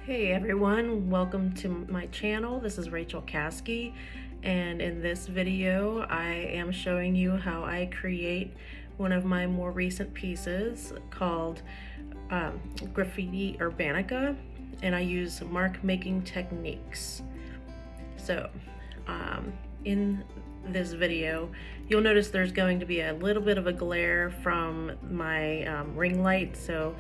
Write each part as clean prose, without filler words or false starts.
Hey everyone, welcome to my channel. This is Rachel Caskey, and in this video I am showing you how I create one of my more recent pieces called Graffiti Urbanica, and I use mark making techniques. So in this video you'll notice there's going to be a little bit of a glare from my ring light, so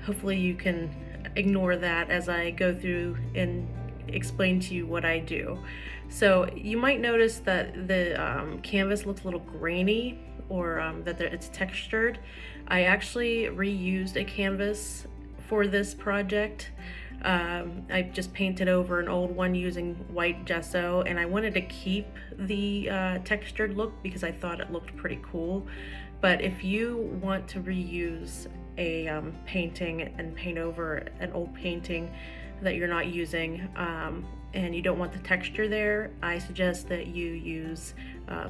hopefully you can ignore that as I go through and explain to you what I do. So you might notice that the canvas looks a little grainy, or that it's textured. I actually reused a canvas for this project. I just painted over an old one using white gesso, and I wanted to keep the textured look because I thought it looked pretty cool. But if you want to reuse a painting and paint over an old painting that you're not using, and you don't want the texture there, I suggest that you use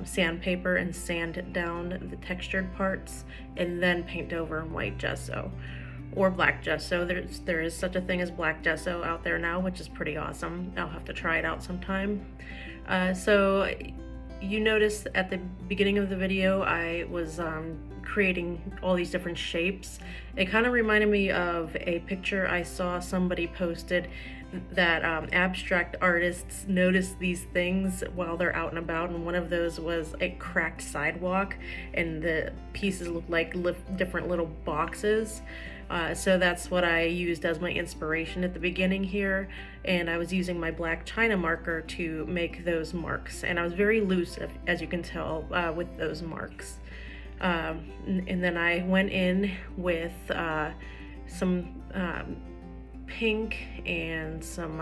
sandpaper and sand down the textured parts and then paint over in white gesso or black gesso. There is such a thing as black gesso out there now, which is pretty awesome. I'll have to try it out sometime. So you notice at the beginning of the video I was creating all these different shapes. It kind of reminded me of a picture I saw somebody posted that abstract artists notice these things while they're out and about, and one of those was a cracked sidewalk and the pieces look like different little boxes. So that's what I used as my inspiration at the beginning here, and I was using my black China marker to make those marks, and I was very loose, as you can tell, with those marks. And then I went in with some pink and some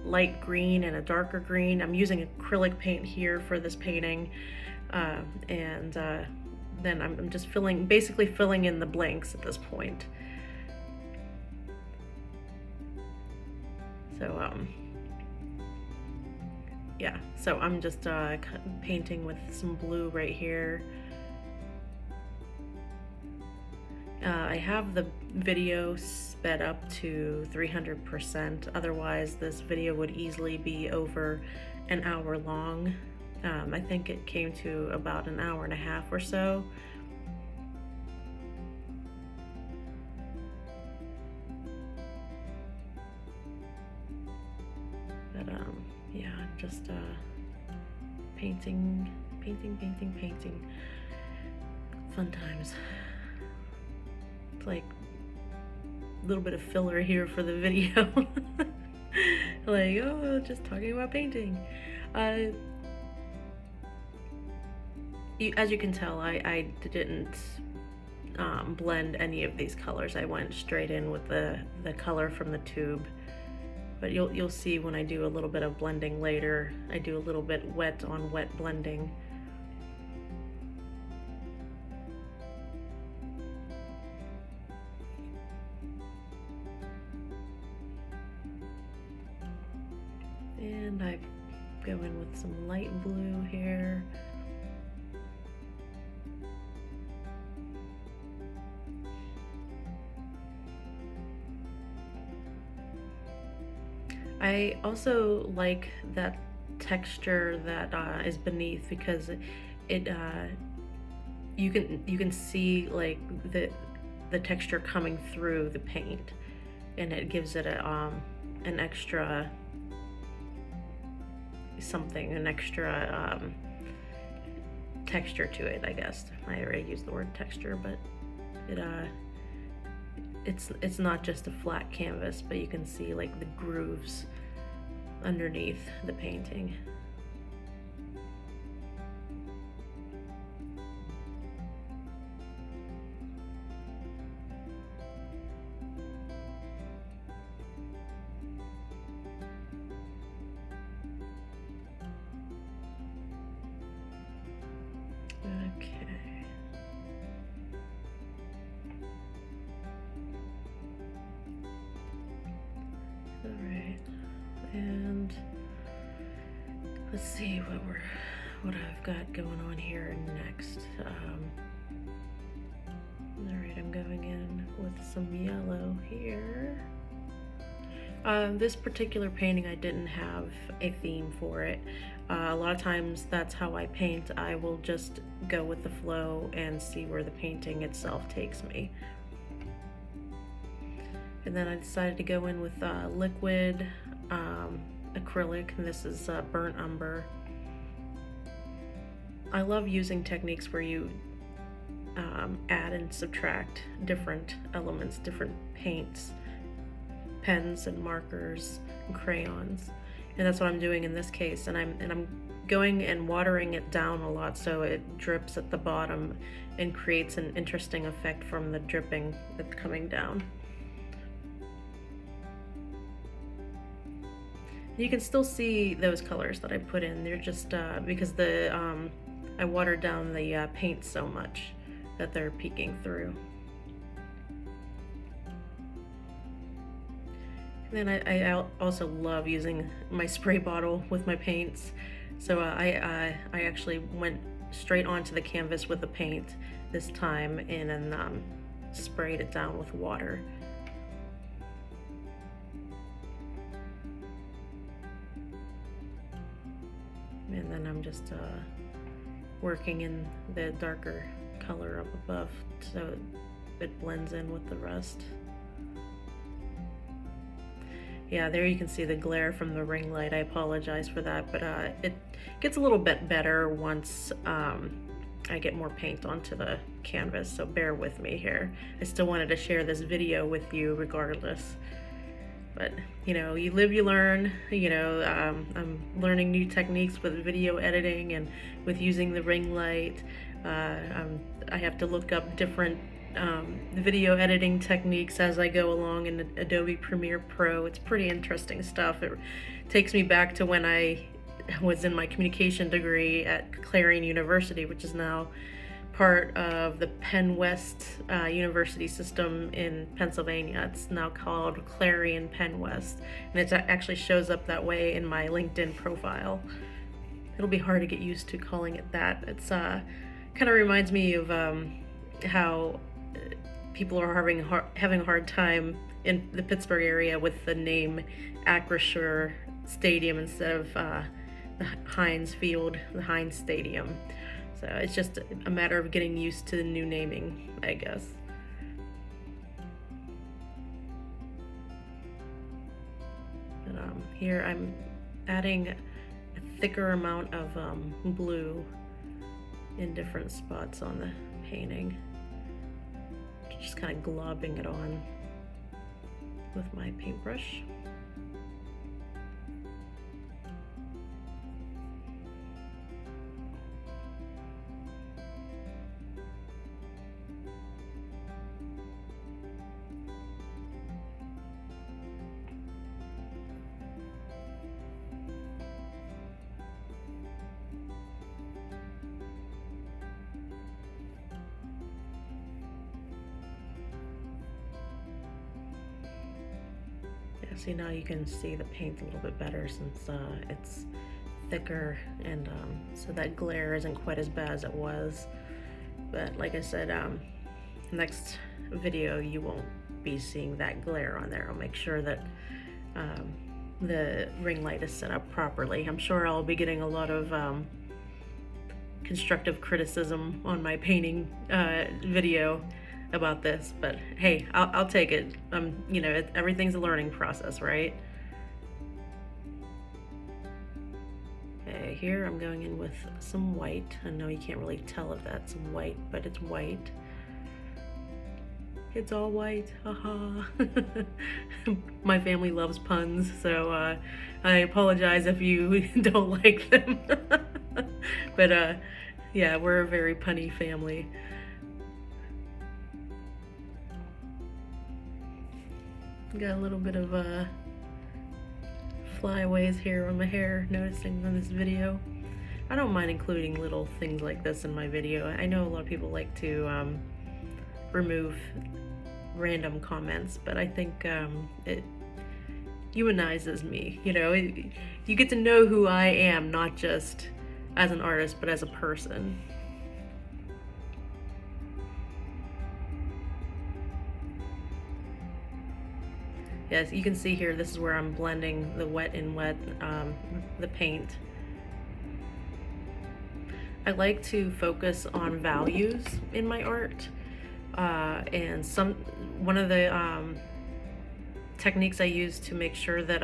light green and a darker green. I'm using acrylic paint here for this painting, and then I'm just basically filling in the blanks at this point. So yeah, so I'm just painting with some blue right here. I have the video sped up to 300%, otherwise this video would easily be over an hour long. I think it came to about an hour and a half or so. But yeah, just painting. Fun times. It's like a little bit of filler here for the video. Like, oh, just talking about painting. As you can tell, I didn't blend any of these colors. I went straight in with the color from the tube. But you'll see when I do a little bit of blending later, I do a little bit wet on wet blending. And I go in with some light blue here. I also like that texture that is beneath, because it you can see like the texture coming through the paint, and it gives it an extra something, an extra texture to it, I guess. I already used the word texture, but it's not just a flat canvas, but you can see like the grooves underneath the painting. Okay. All right. And let's see what I've got going on here next. All right, I'm going in with some yellow here. This particular painting, I didn't have a theme for it. A lot of times that's how I paint. I will just go with the flow and see where the painting itself takes me. And then I decided to go in with liquid acrylic, and this is burnt umber. I love using techniques where you add and subtract different elements, different paints, pens and markers and crayons, and that's what I'm doing in this case. And I'm going and watering it down a lot so it drips at the bottom and creates an interesting effect from the dripping that's coming down. You can still see those colors that I put in. They're just because I watered down the paint so much that they're peeking through. And then I also love using my spray bottle with my paints. So I actually went straight onto the canvas with the paint this time, and then sprayed it down with water. And then I'm just working in the darker color up above so it blends in with the rest. Yeah, there you can see the glare from the ring light. I apologize for that, but it gets a little bit better once I get more paint onto the canvas, so bear with me here. I still wanted to share this video with you regardless. But, you know, you live, you learn. You know, I'm learning new techniques with video editing and with using the ring light. I have to look up different video editing techniques as I go along in Adobe Premiere Pro. It's pretty interesting stuff. It takes me back to when I was in my communication degree at Clarion University, which is now part of the Penn West University system in Pennsylvania. It's now called Clarion Penn West, and it actually shows up that way in my LinkedIn profile. It'll be hard to get used to calling it that. It's kind of reminds me of how people are having a hard time in the Pittsburgh area with the name Acrisure Stadium instead of the Heinz Field, the Heinz Stadium. So it's just a matter of getting used to the new naming, I guess. But here I'm adding a thicker amount of blue in different spots on the painting. Just kind of globbing it on with my paintbrush. See, now you can see the paint a little bit better since it's thicker, and so that glare isn't quite as bad as it was. But like I said, next video you won't be seeing that glare on there. I'll make sure that the ring light is set up properly. I'm sure I'll be getting a lot of constructive criticism on my painting video about this, but hey, I'll take it. You know, everything's a learning process, right? Okay, here I'm going in with some white. I know you can't really tell if that's white, but it's white. It's all white, haha. My family loves puns, so I apologize if you don't like them. But yeah, we're a very punny family. Got a little bit of flyaways here on my hair, noticing on this video. I don't mind including little things like this in my video. I know a lot of people like to remove random comments, but I think it humanizes me. You know, you get to know who I am, not just as an artist, but as a person. Yes, you can see here, this is where I'm blending the wet and wet, the paint. I like to focus on values in my art, and one of the techniques I use to make sure that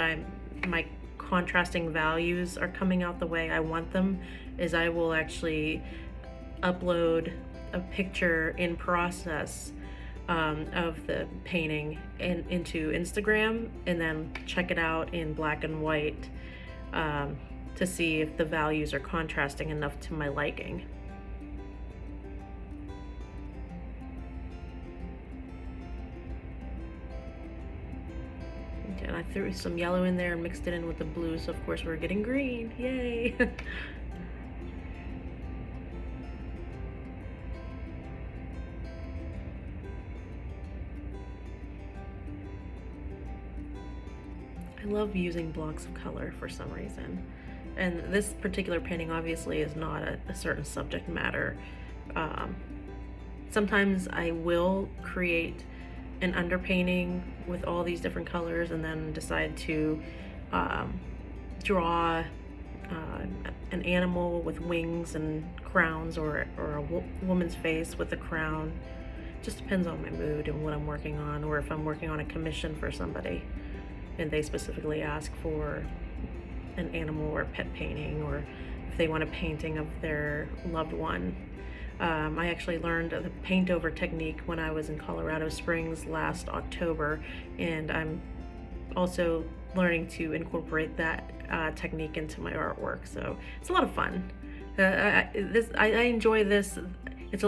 my contrasting values are coming out the way I want them is I will actually upload a picture in process of the painting into Instagram, and then check it out in black and white to see if the values are contrasting enough to my liking. Okay, and I threw some yellow in there and mixed it in with the blue, so of course we're getting green. Yay! I love using blocks of color for some reason. And this particular painting obviously is not a certain subject matter. Sometimes I will create an underpainting with all these different colors and then decide to draw an animal with wings and crowns, or a woman's face with a crown. Just depends on my mood and what I'm working on, or if I'm working on a commission for somebody and they specifically ask for an animal or a pet painting, or if they want a painting of their loved one. I actually learned the paint over technique when I was in Colorado Springs last October, and I'm also learning to incorporate that technique into my artwork. So it's a lot of fun. I enjoy this.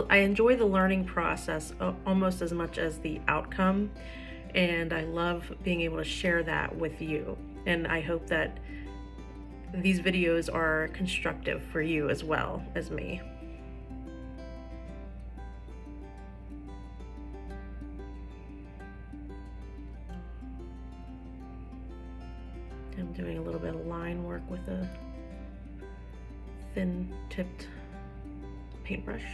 I enjoy the learning process almost as much as the outcome, and I love being able to share that with you. And I hope that these videos are constructive for you as well as me. I'm doing a little bit of line work with a thin tipped paintbrush.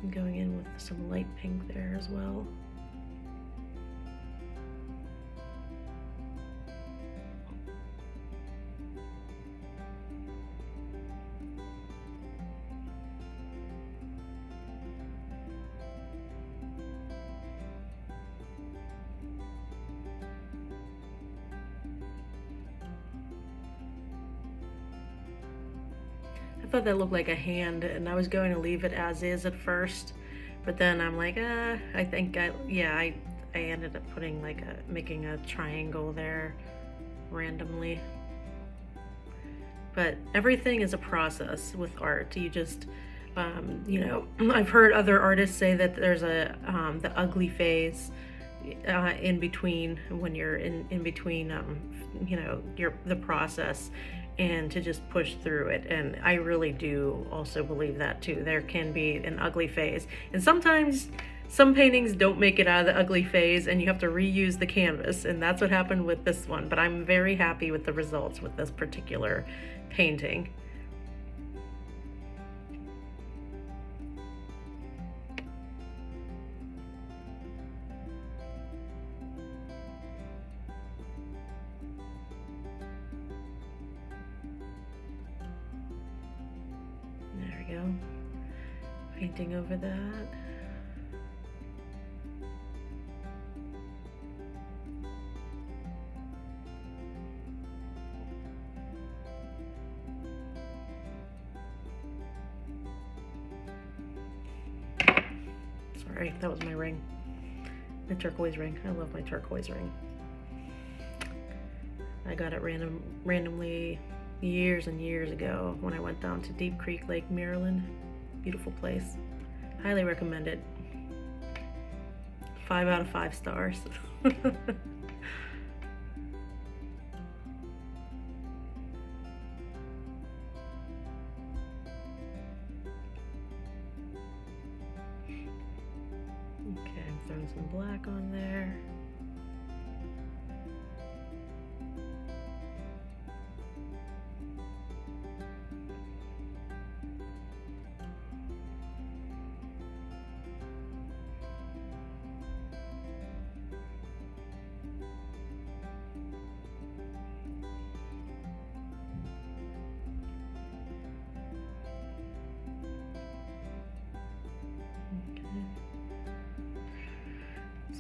I'm going in with some light pink there as well. I thought that looked like a hand, and I was going to leave it as is at first, but then I'm like, I think I ended up putting making a triangle there randomly. But everything is a process with art. You just, you know, I've heard other artists say that there's the ugly phase in between, when you're in between, you know, the process, and to just push through it. And I really do also believe that too. There can be an ugly phase, and sometimes some paintings don't make it out of the ugly phase and you have to reuse the canvas, and that's what happened with this one. But I'm very happy with the results with this particular painting. There we go. Painting over that. Sorry, that was my ring. My turquoise ring. I love my turquoise ring. I got it randomly years and years ago when I went down to Deep Creek Lake, Maryland. Beautiful place. Highly recommend it. 5 out of 5 stars. Okay, I'm throwing some black on there.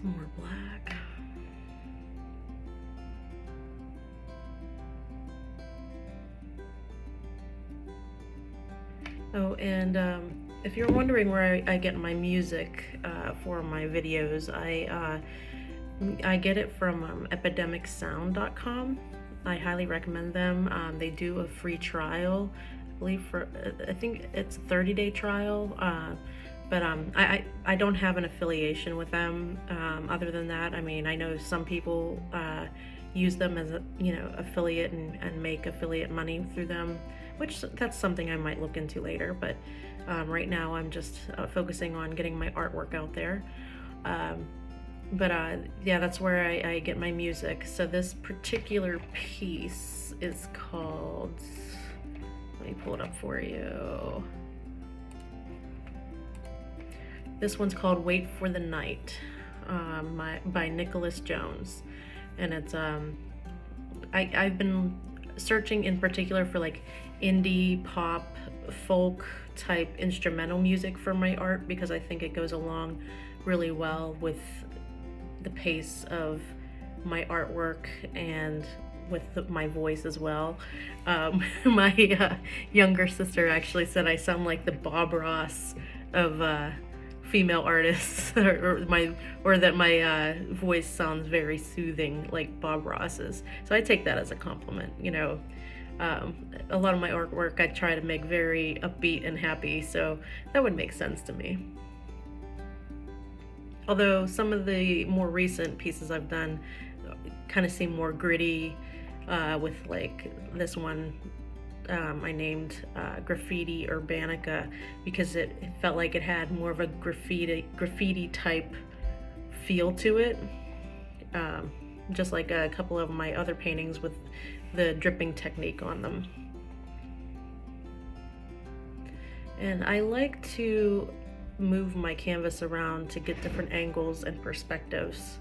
Some more black. Oh, and if you're wondering where I get my music for my videos, I get it from epidemicsound.com. I highly recommend them. They do a free trial, I believe I think it's a 30-day trial. But I don't have an affiliation with them. Other than that, I mean, I know some people use them as a affiliate and make affiliate money through them, which that's something I might look into later. But right now I'm just focusing on getting my artwork out there. Yeah, that's where I get my music. So this particular piece is called, let me pull it up for you. This one's called Wait for the Night by Nickolas Jones. And it's, I've been searching in particular for like indie, pop, folk type instrumental music for my art because I think it goes along really well with the pace of my artwork and with my voice as well. My younger sister actually said I sound like the Bob Ross of female artists, or that my voice sounds very soothing like Bob Ross's. So I take that as a compliment. A lot of my artwork I try to make very upbeat and happy, so that would make sense to me. Although some of the more recent pieces I've done kind of seem more gritty, with like this one I named Graffiti Urbanica because it felt like it had more of a graffiti type feel to it, just like a couple of my other paintings with the dripping technique on them. And I like to move my canvas around to get different angles and perspectives.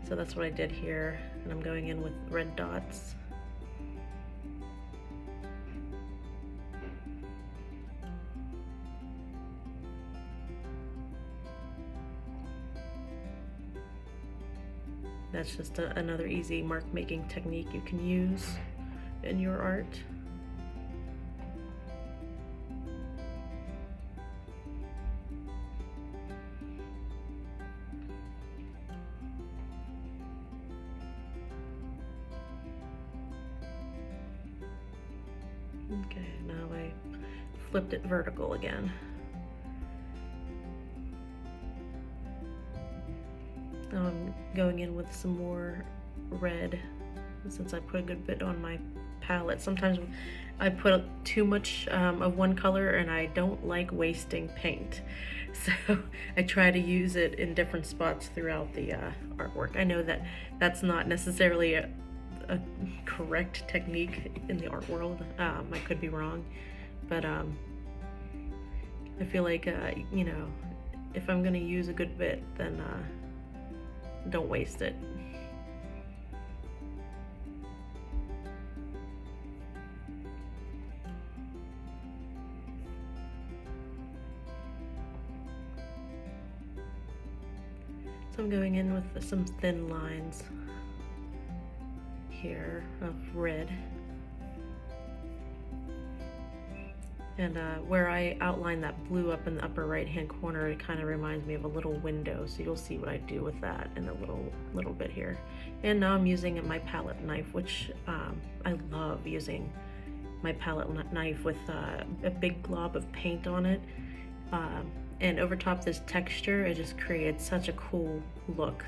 So that's what I did here, and I'm going in with red dots. That's just another easy mark making technique you can use in your art. Okay, now I flipped it vertical again. Now I'm going in with some more red, since I put a good bit on my palette. Sometimes I put too much of one color and I don't like wasting paint. So I try to use it in different spots throughout the artwork. I know that that's not necessarily a correct technique in the art world. I could be wrong, but I feel like if I'm gonna use a good bit, then don't waste it. So I'm going in with some thin lines here of red, and where I outline that blue up in the upper right hand corner, it kind of reminds me of a little window, so you'll see what I do with that in a little bit here. And now I'm using my palette knife, which I love using my palette knife with a big glob of paint on it, and over top this texture, it just creates such a cool look.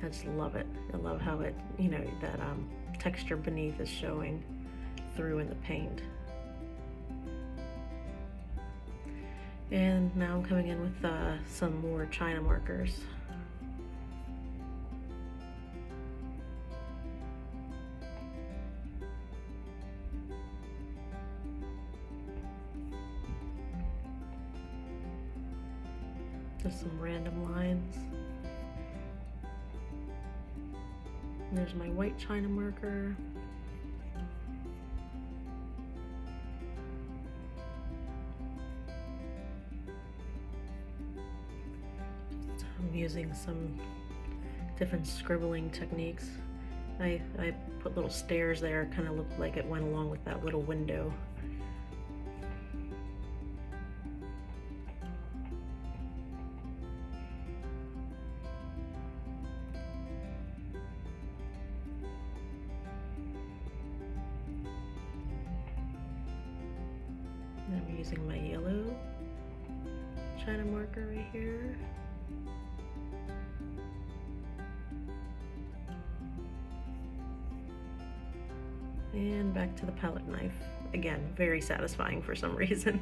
I just love it. I love how it, that texture beneath is showing through in the paint. And now I'm coming in with some more China markers. Just some random lines. There's my white China marker. I'm using some different scribbling techniques. I put little stairs there, kind of looked like it went along with that little window. I'm using my yellow China marker right here. And back to the palette knife. Again, very satisfying for some reason.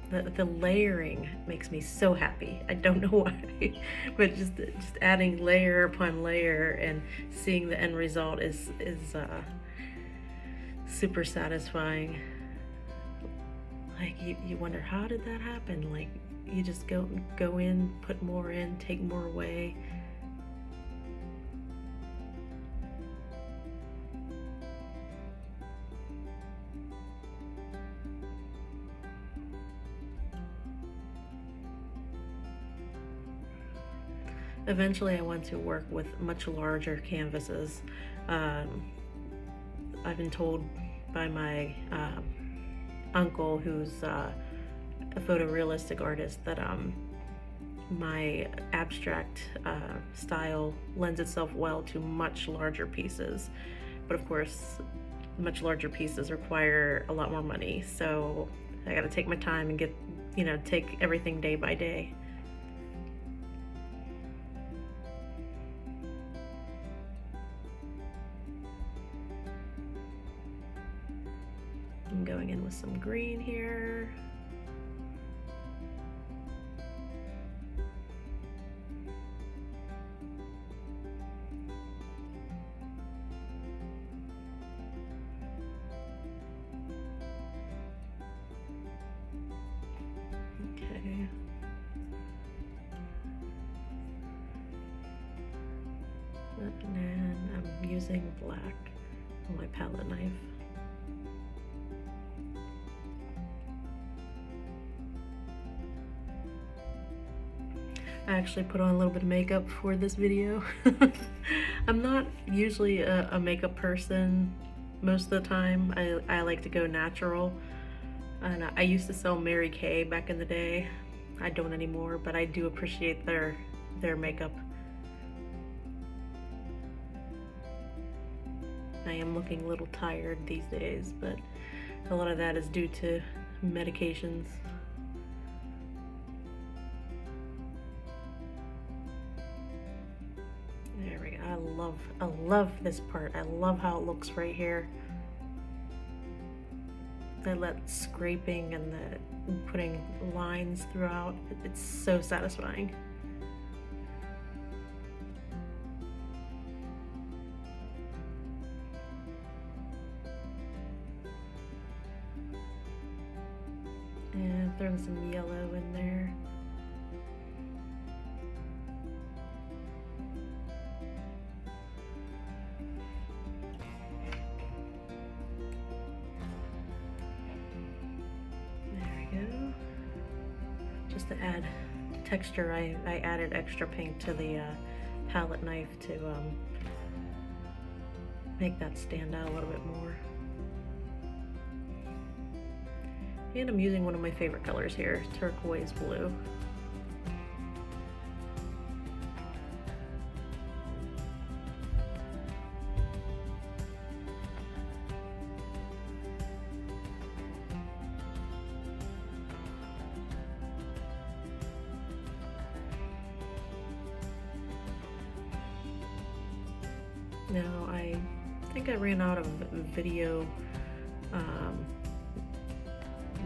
The layering makes me so happy. I don't know why, but just adding layer upon layer and seeing the end result is super satisfying. Like you wonder, how did that happen? Like you just go in, put more in, take more away. Eventually I want to work with much larger canvases. I've been told by my uncle, who's a photorealistic artist, that my abstract style lends itself well to much larger pieces. But of course, much larger pieces require a lot more money. So I gotta take my time and take everything day by day. I'm going in with some green here. Okay. And then I'm using black on my palette knife. I actually put on a little bit of makeup for this video. I'm not usually a makeup person most of the time. I like to go natural. And I used to sell Mary Kay back in the day. I don't anymore, but I do appreciate their makeup. I am looking a little tired these days, but a lot of that is due to medications. There we go. I love this part. I love how it looks right here. That scraping and the putting lines throughout, it's so satisfying. And throwing some yellow in there. Just to add texture, I added extra paint to the palette knife to make that stand out a little bit more. And I'm using one of my favorite colors here, turquoise blue. Now, I think I ran out of video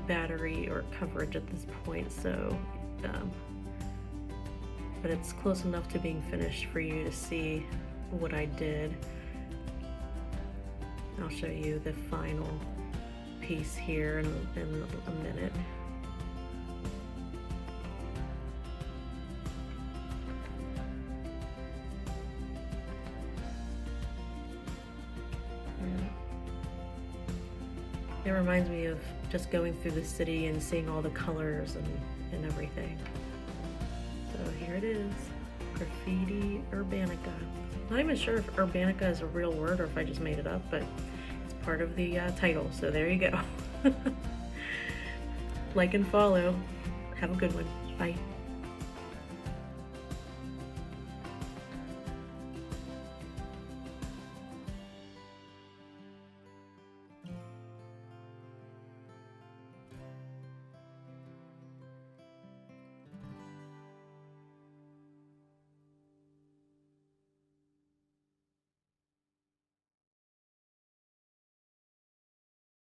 battery or coverage at this point, so but it's close enough to being finished for you to see what I did. I'll show you the final piece here in a minute. reminds me of just going through the city and seeing all the colors and everything. So here it is, Graffiti Urbanica. Not even sure if Urbanica is a real word or if I just made it up, but it's part of the title, so there you go. Like and follow. Have a good one. Bye.